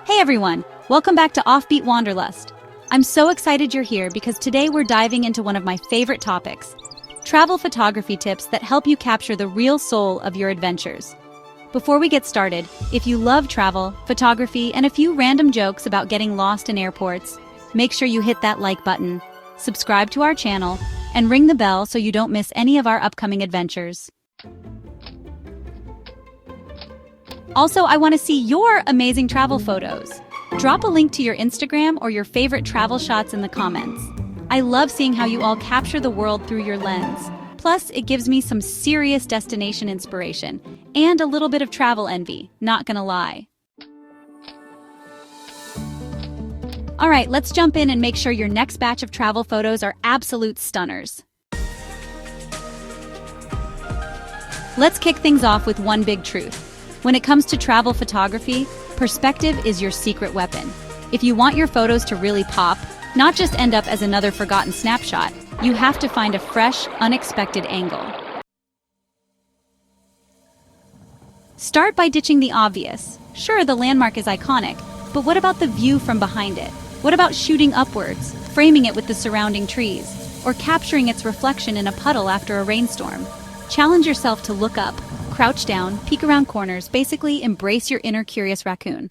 Hey everyone, welcome back to Offbeat Wanderlust. I'm so excited you're here because today we're diving into one of my favorite topics, travel photography tips that help you capture the real soul of your adventures. Before we get started, if you love travel, photography, and a few random jokes about getting lost in airports, make sure you hit that like button, subscribe to our channel, and ring the bell so you don't miss any of our upcoming adventures. Also, I want to see your amazing travel photos. Drop a link to your Instagram or your favorite travel shots in the comments. I love seeing how you all capture the world through your lens. Plus, it gives me some serious destination inspiration and a little bit of travel envy, not gonna lie. All right, let's jump in and make sure your next batch of travel photos are absolute stunners. Let's kick things off with one big truth. When it comes to travel photography, perspective is your secret weapon. If you want your photos to really pop, not just end up as another forgotten snapshot, you have to find a fresh, unexpected angle. Start by ditching the obvious. Sure, the landmark is iconic, but what about the view from behind it? What about shooting upwards, framing it with the surrounding trees, or capturing its reflection in a puddle after a rainstorm? Challenge yourself to look up, crouch down, peek around corners, basically embrace your inner curious raccoon.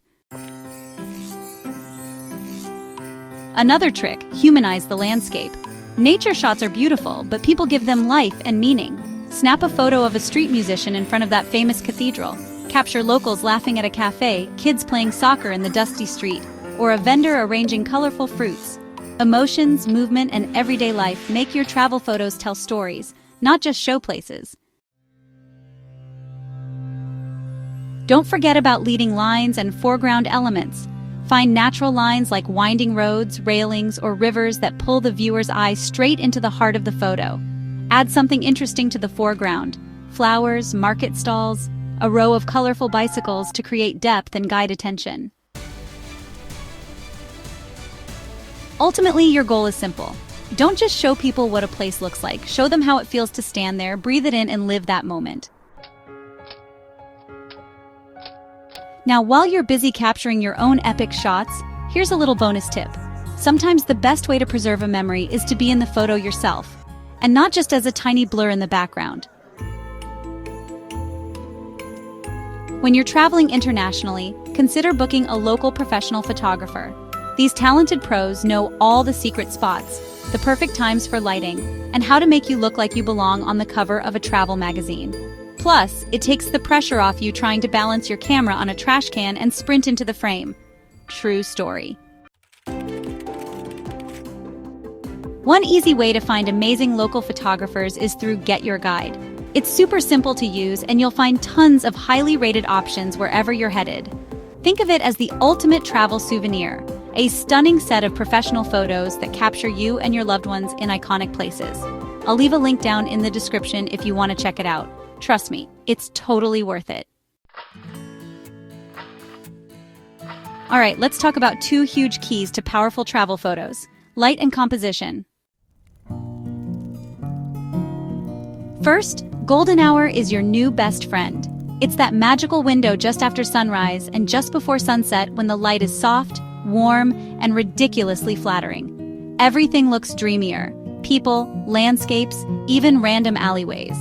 Another trick, humanize the landscape. Nature shots are beautiful, but people give them life and meaning. Snap a photo of a street musician in front of that famous cathedral. Capture locals laughing at a cafe, kids playing soccer in the dusty street, or a vendor arranging colorful fruits. Emotions, movement, and everyday life make your travel photos tell stories, not just show places. Don't forget about leading lines and foreground elements. Find natural lines like winding roads, railings, or rivers that pull the viewer's eye straight into the heart of the photo. Add something interesting to the foreground. Flowers, market stalls, a row of colorful bicycles to create depth and guide attention. Ultimately, your goal is simple. Don't just show people what a place looks like. Show them how it feels to stand there, breathe it in, and live that moment. Now, while you're busy capturing your own epic shots, here's a little bonus tip. Sometimes the best way to preserve a memory is to be in the photo yourself, and not just as a tiny blur in the background. When you're traveling internationally, consider booking a local professional photographer. These talented pros know all the secret spots, the perfect times for lighting, and how to make you look like you belong on the cover of a travel magazine. Plus, it takes the pressure off you trying to balance your camera on a trash can and sprint into the frame. True story. One easy way to find amazing local photographers is through Get Your Guide. It's super simple to use, and you'll find tons of highly rated options wherever you're headed. Think of it as the ultimate travel souvenir, a stunning set of professional photos that capture you and your loved ones in iconic places. I'll leave a link down in the description if you want to check it out. Trust me, it's totally worth it. All right, let's talk about two huge keys to powerful travel photos: light and composition. First, golden hour is your new best friend. It's that magical window just after sunrise and just before sunset when the light is soft, warm, and ridiculously flattering. Everything looks dreamier. People, landscapes, even random alleyways.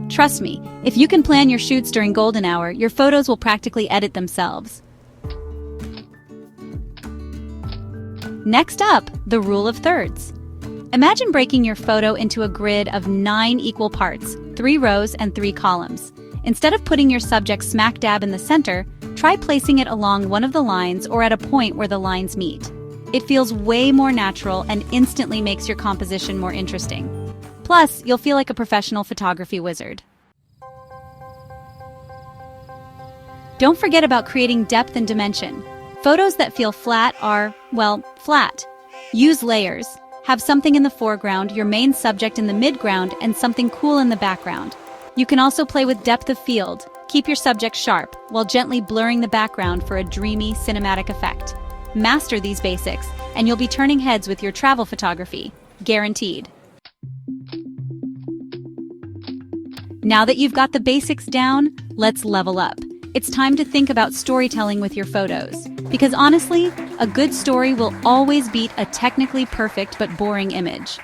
Trust me, if you can plan your shoots during golden hour, your photos will practically edit themselves. Next up, the rule of thirds. Imagine breaking your photo into a grid of 9 equal parts, 3 rows and 3 columns. Instead of putting your subject smack dab in the center, try placing it along one of the lines or at a point where the lines meet. It feels way more natural and instantly makes your composition more interesting. Plus, you'll feel like a professional photography wizard. Don't forget about creating depth and dimension. Photos that feel flat are, well, flat. Use layers. Have something in the foreground, your main subject in the midground, and something cool in the background. You can also play with depth of field. Keep your subject sharp, while gently blurring the background for a dreamy, cinematic effect. Master these basics, and you'll be turning heads with your travel photography. Guaranteed. Now that you've got the basics down, let's level up. it's time to think about storytelling with your photos. Because honestly, a good story will always beat a technically perfect but boring image.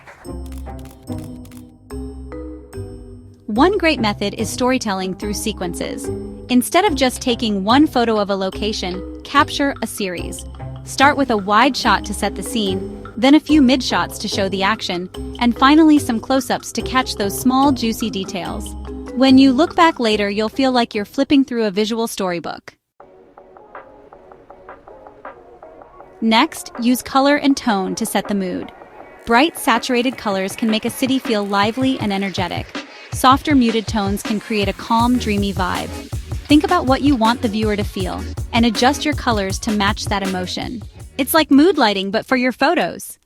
One great method is storytelling through sequences. Instead of just taking one photo of a location, capture a series. Start with a wide shot to set the scene, then a few mid-shots to show the action, and finally some close-ups to catch those small, juicy details. When you look back later, you'll feel like you're flipping through a visual storybook. Next, use color and tone to set the mood. Bright, saturated colors can make a city feel lively and energetic. Softer, muted tones can create a calm, dreamy vibe. Think about what you want the viewer to feel, and adjust your colors to match that emotion. It's like mood lighting, but for your photos.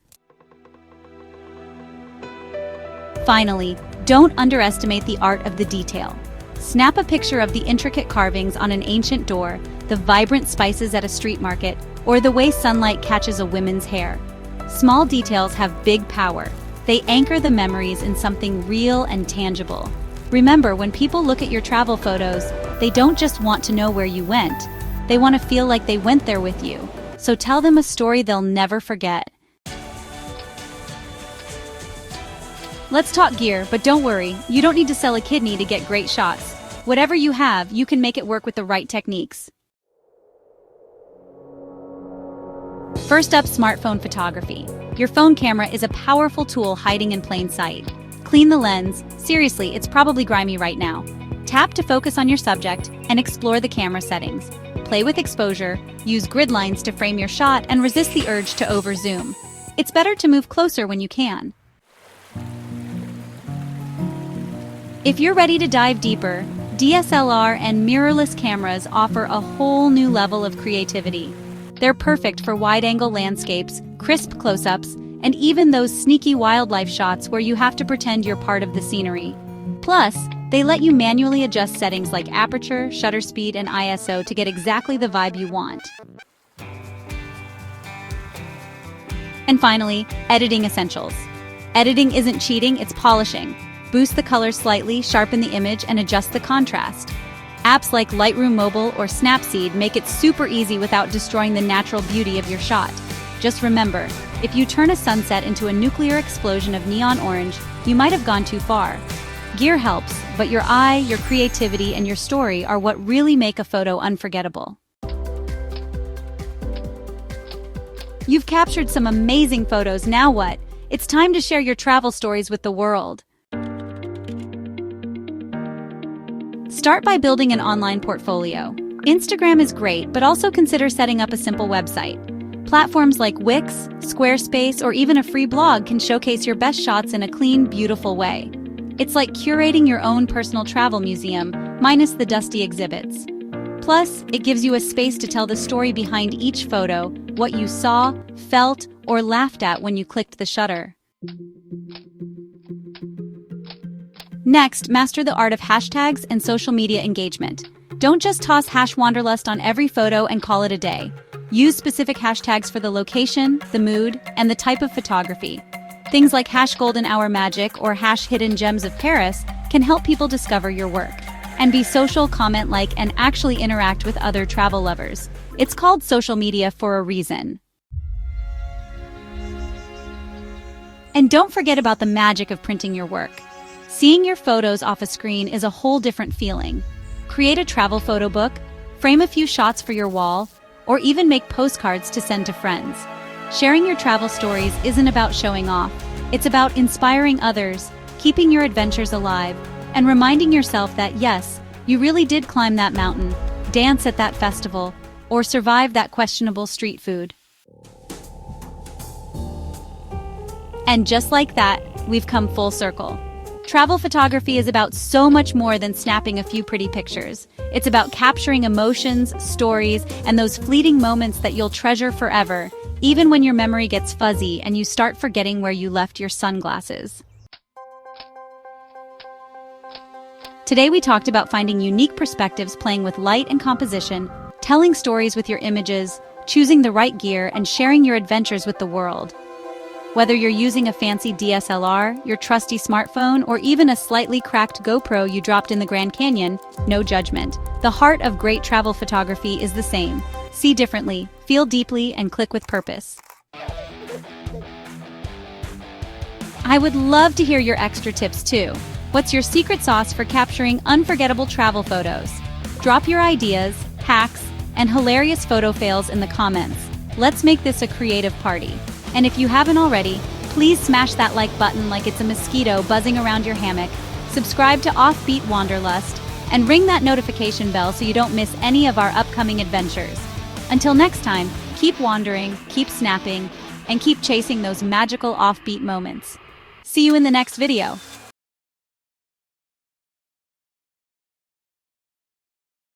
Finally, don't underestimate the art of the detail. Snap a picture of the intricate carvings on an ancient door, the vibrant spices at a street market, or the way sunlight catches a woman's hair. Small details have big power. They anchor the memories in something real and tangible. Remember, when people look at your travel photos, they don't just want to know where you went. They want to feel like they went there with you. So tell them a story they'll never forget. Let's talk gear, but don't worry, you don't need to sell a kidney to get great shots. Whatever you have, you can make it work with the right techniques. First up, smartphone photography. Your phone camera is a powerful tool hiding in plain sight. Clean the lens. Seriously, it's probably grimy right now. Tap to focus on your subject and explore the camera settings. Play with exposure, use grid lines to frame your shot, and resist the urge to over-zoom. It's better to move closer when you can. If you're ready to dive deeper, DSLR and mirrorless cameras offer a whole new level of creativity. They're perfect for wide-angle landscapes, crisp close-ups, and even those sneaky wildlife shots where you have to pretend you're part of the scenery. Plus, they let you manually adjust settings like aperture, shutter speed, and ISO to get exactly the vibe you want. And finally, editing essentials. Editing isn't cheating, it's polishing. Boost the color slightly, sharpen the image, and adjust the contrast. Apps like Lightroom Mobile or Snapseed make it super easy without destroying the natural beauty of your shot. Just remember, if you turn a sunset into a nuclear explosion of neon orange, you might have gone too far. Gear helps, but your eye, your creativity, and your story are what really make a photo unforgettable. You've captured some amazing photos, now what? It's time to share your travel stories with the world. Start by building an online portfolio. Instagram is great, but also consider setting up a simple website. Platforms like Wix, Squarespace, or even a free blog can showcase your best shots in a clean, beautiful way. It's like curating your own personal travel museum, minus the dusty exhibits. Plus, it gives you a space to tell the story behind each photo, what you saw, felt, or laughed at when you clicked the shutter. Next, master the art of hashtags and social media engagement. Don't just toss #Wanderlust on every photo and call it a day. Use specific hashtags for the location, the mood, and the type of photography. Things like #GoldenHourMagic or #HiddenGems of Paris can help people discover your work. And be social, comment, like, and actually interact with other travel lovers. It's called social media for a reason. And don't forget about the magic of printing your work. Seeing your photos off a screen is a whole different feeling. Create a travel photo book, frame a few shots for your wall, or even make postcards to send to friends. Sharing your travel stories isn't about showing off. It's about inspiring others, keeping your adventures alive, and reminding yourself that yes, you really did climb that mountain, dance at that festival, or survive that questionable street food. And just like that, we've come full circle. Travel photography is about so much more than snapping a few pretty pictures. It's about capturing emotions, stories, and those fleeting moments that you'll treasure forever, even when your memory gets fuzzy and you start forgetting where you left your sunglasses. Today we talked about finding unique perspectives, playing with light and composition, telling stories with your images, choosing the right gear, and sharing your adventures with the world. Whether you're using a fancy DSLR, your trusty smartphone, or even a slightly cracked GoPro you dropped in the Grand Canyon, no judgment. The heart of great travel photography is the same. See differently, feel deeply, and click with purpose. I would love to hear your extra tips too. What's your secret sauce for capturing unforgettable travel photos? Drop your ideas, hacks, and hilarious photo fails in the comments. Let's make this a creative party. And if you haven't already, please smash that like button like it's a mosquito buzzing around your hammock, subscribe to Offbeat Wanderlust, and ring that notification bell so you don't miss any of our upcoming adventures. Until next time, keep wandering, keep snapping, and keep chasing those magical offbeat moments. See you in the next video.